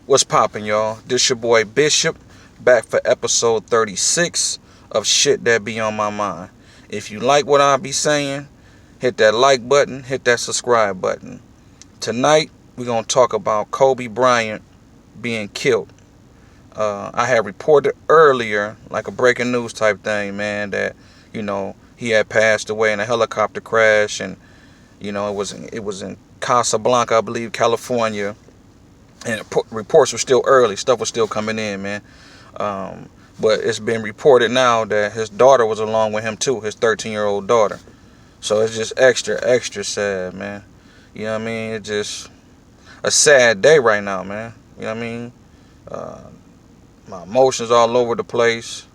What's poppin', y'all? This your boy Bishop, back for episode 36 of Shit That Be On My Mind. If you like what I be saying, hit that like button, hit that subscribe button. Tonight, we're gonna talk about Kobe Bryant being killed. I had reported earlier, like a breaking news type thing, man, that, he had passed away in a helicopter crash, and, it was in Casablanca, I believe, California. And reports were still early. Stuff was still coming in, man. But it's been reported now that his daughter was along with him too, his 13-year-old daughter. So it's just extra sad, man. You know what I mean? It's just a sad day right now, man. You know what I mean? Uh, my emotions all over the place.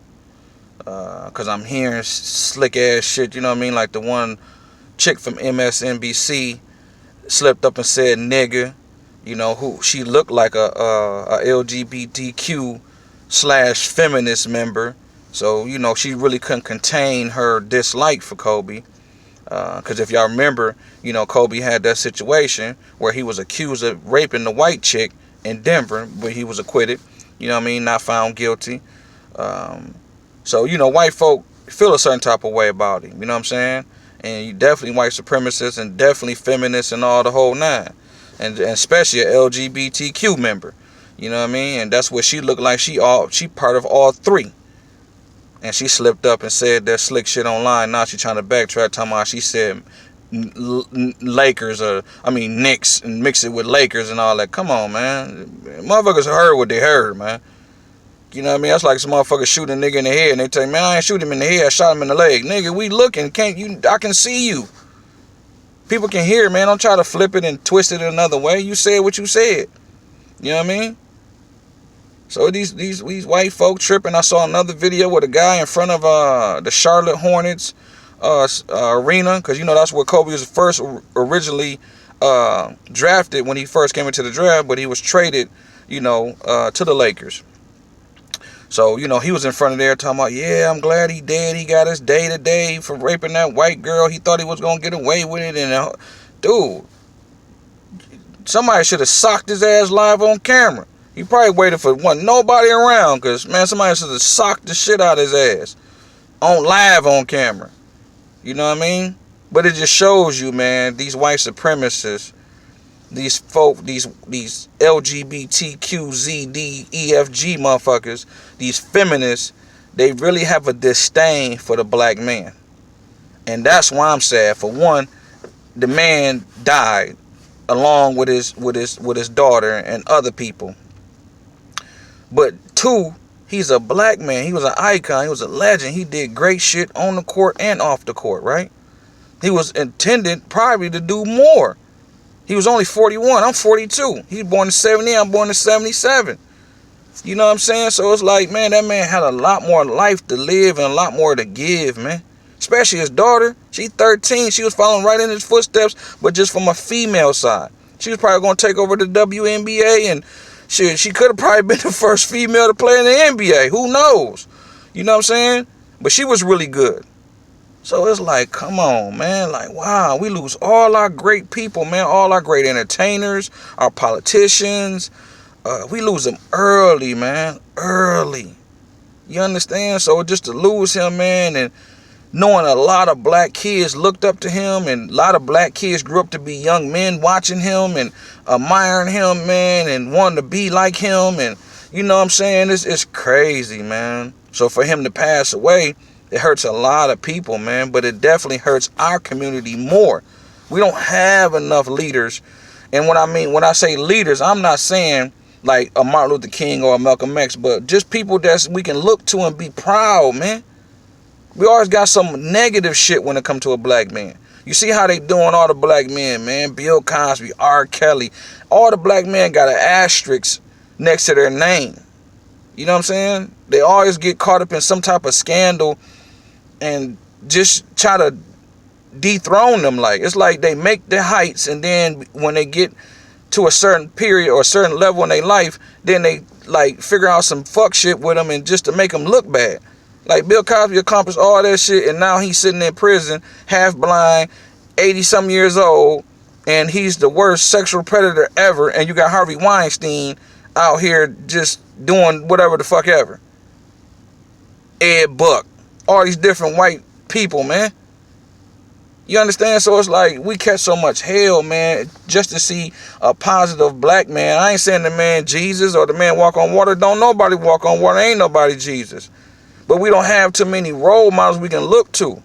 Because I'm hearing slick ass shit, you know what I mean? Like the one chick from MSNBC slipped up and said nigga. Who she looked like a LGBTQ / feminist member. So, she really couldn't contain her dislike for Kobe. Because if y'all remember, Kobe had that situation where he was accused of raping the white chick in Denver, but he was acquitted. You know what I mean? Not found guilty. So, white folk feel a certain type of way about him. You know what I'm saying? And you definitely white supremacists and definitely feminists and all the whole nine. And especially an LGBTQ member, you know what I mean? And that's what she looked like. She part of all three. And she slipped up and said that slick shit online. Now she trying to backtrack, talking about she said Lakers Knicks, and mix it with Lakers and all that. Come on, man. Motherfuckers heard what they heard, man. You know what I mean? That's like some motherfuckers shooting a nigga in the head and they tell you, man, I ain't shoot him in the head, I shot him in the leg. Nigga, we looking, I can see you. People can hear, man. Don't try to flip it and twist it another way. You said what you said. You know what I mean? So these white folk tripping. I saw another video with a guy in front of the Charlotte Hornets arena, because that's where Kobe was first originally drafted when he first came into the draft, but he was traded, to the Lakers. So, he was in front of there talking about, yeah, I'm glad he dead. He got his day today for raping that white girl. He thought he was going to get away with it. And, dude, somebody should have socked his ass live on camera. He probably waited for nobody around because, man, somebody should have socked the shit out of his ass on live on camera. You know what I mean? But it just shows you, man, these white supremacists, these folk, these LGBTQZDEFG motherfuckers, these feminists, they really have a disdain for the black man. And that's why I'm sad. For one, the man died along with his daughter and other people. But two, he's a black man. He was an icon. He was a legend. He did great shit on the court and off the court, right? He was intended probably to do more. He was only 41. I'm 42. He was born in 70. I'm born in 77. You know what I'm saying? So it's like, man, that man had a lot more life to live and a lot more to give, man. Especially his daughter. She's 13. She was following right in his footsteps, but just from a female side. She was probably going to take over the WNBA, and she could have probably been the first female to play in the NBA. Who knows? You know what I'm saying? But she was really good. So it's like, come on, man. Like, wow, we lose all our great people, man. All our great entertainers, our politicians. We lose them early, man. Early. You understand? So just to lose him, man, and knowing a lot of black kids looked up to him, and a lot of black kids grew up to be young men watching him and admiring him, man, and wanting to be like him. And you know what I'm saying? It's crazy, man. So for him to pass away, it hurts a lot of people, man, but it definitely hurts our community more. We don't have enough leaders. And when I say leaders, I'm not saying like a Martin Luther King or a Malcolm X, but just people that we can look to and be proud, man. We always got some negative shit when it comes to a black man. You see how they doing all the black men, man. Bill Cosby, R. Kelly. All the black men got an asterisk next to their name. You know what I'm saying? They always get caught up in some type of scandal and just try to dethrone them. Like, it's like they make the heights, and then when they get to a certain period or a certain level in their life, then they like figure out some fuck shit with them and just to make them look bad. Like Bill Cosby accomplished all that shit, and now he's sitting in prison, half blind, 80-some years old, and he's the worst sexual predator ever. And you got Harvey Weinstein out here just doing whatever the fuck ever. Ed Buck, all these different white people, man. You understand? So it's like we catch so much hell, man, just to see a positive black man. I ain't saying the man Jesus or the man walk on water. Don't nobody walk on water. Ain't nobody Jesus. But we don't have too many role models we can look to.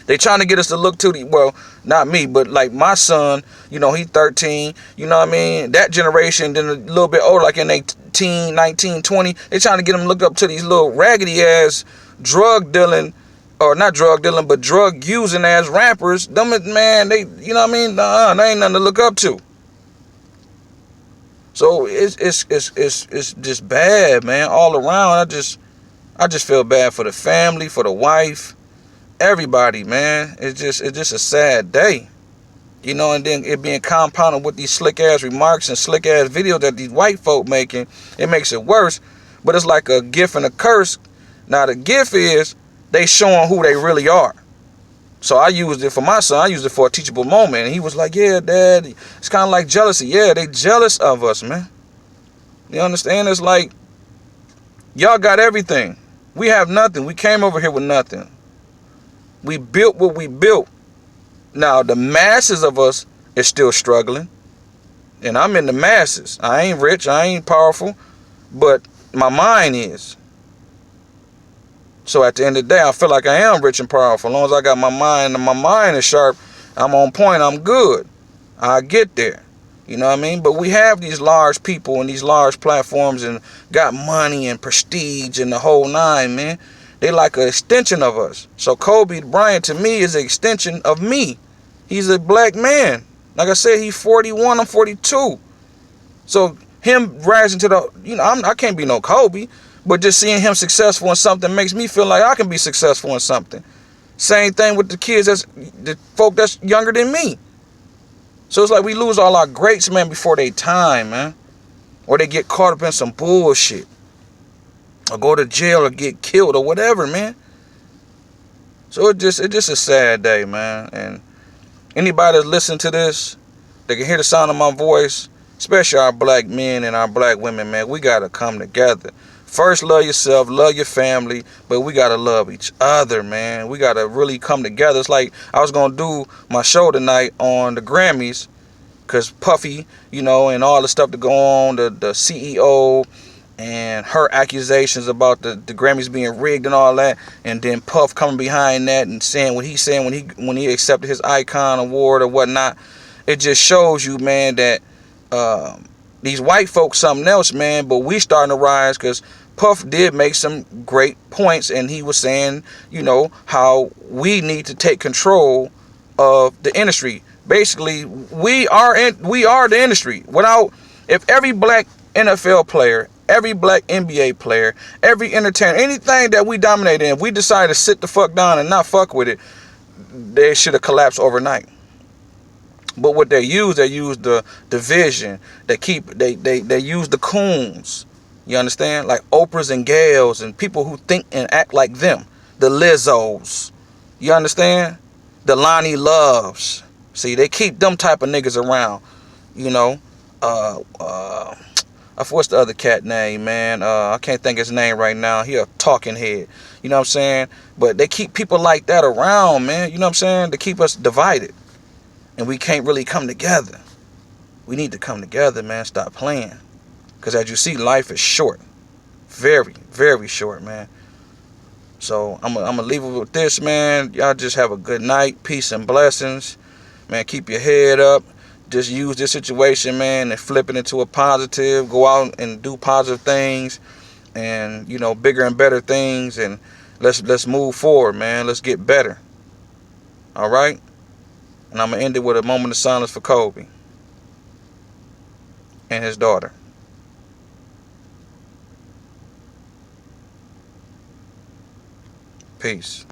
They trying to get us to look to the, well, not me, but like my son, you know, he 13, you know what I mean? That generation, then a little bit older, like in 18, 19, 20, they trying to get them to look up to these little raggedy ass drug dealing, or not drug dealing, but drug using ass rappers. Them, man, they, you know what I mean? They ain't nothing to look up to. So it's just bad, man, all around. I just feel bad for the family, for the wife, everybody, man. It's just a sad day, you know. And then it being compounded with these slick ass remarks and slick ass videos that these white folk making, it makes it worse. But it's like a gift and a curse. Now the gift is they showing who they really are. So I used it for my son. I used it for a teachable moment, and he was like, "Yeah, Dad." It's kind of like jealousy. Yeah, they jealous of us, man. You understand? It's like y'all got everything. We have nothing. We came over here with nothing. We built what we built. Now, the masses of us is still struggling. And I'm in the masses. I ain't rich. I ain't powerful. But my mind is. So at the end of the day, I feel like I am rich and powerful. As long as I got my mind and my mind is sharp, I'm on point. I'm good. I get there. You know what I mean? But we have these large people and these large platforms and got money and prestige and the whole nine, man. They like an extension of us. So Kobe Bryant to me is an extension of me. He's a black man. Like I said, he's 41, I'm 42. So him rising to the, you know, I can't be no Kobe, but just seeing him successful in something makes me feel like I can be successful in something. Same thing with the kids, the folk that's younger than me. So it's like we lose all our greats, man, before they time, man. Or they get caught up in some bullshit. Or go to jail or get killed or whatever, man. So it's just a sad day, man. And anybody that's listening to this, they can hear the sound of my voice, especially our black men and our black women, man. We got to come together. First, love yourself, love your family, but we got to love each other, man. We got to really come together. It's like I was going to do my show tonight on the Grammys because Puffy, you know, and all the stuff to go on, the CEO and her accusations about the Grammys being rigged and all that, and then Puff coming behind that and saying what he's saying when he accepted his Icon Award or whatnot. It just shows you, man, that these white folks something else, man, but we starting to rise because Puff did make some great points, and he was saying, you know, how we need to take control of the industry. Basically, we are the industry. If every black NFL player, every black NBA player, every entertainer, anything that we dominate in, if we decide to sit the fuck down and not fuck with it, they should have collapsed overnight. But what they use the division. They use the coons. You understand? Like Oprahs and Gales and people who think and act like them. The Lizzos. You understand? The Lonnie Loves. See, they keep them type of niggas around. You know? What's the other cat name, man? I can't think his name right now. He a talking head. You know what I'm saying? But they keep people like that around, man. You know what I'm saying? To keep us divided. And we can't really come together. We need to come together, man. Stop playing. Because as you see, life is short. Very, very short, man. So I'm going to leave it with this, man. Y'all just have a good night. Peace and blessings. Man, keep your head up. Just use this situation, man, and flip it into a positive. Go out and do positive things. And, you know, bigger and better things. And let's move forward, man. Let's get better. All right? And I'm going to end it with a moment of silence for Kobe and his daughter. Peace.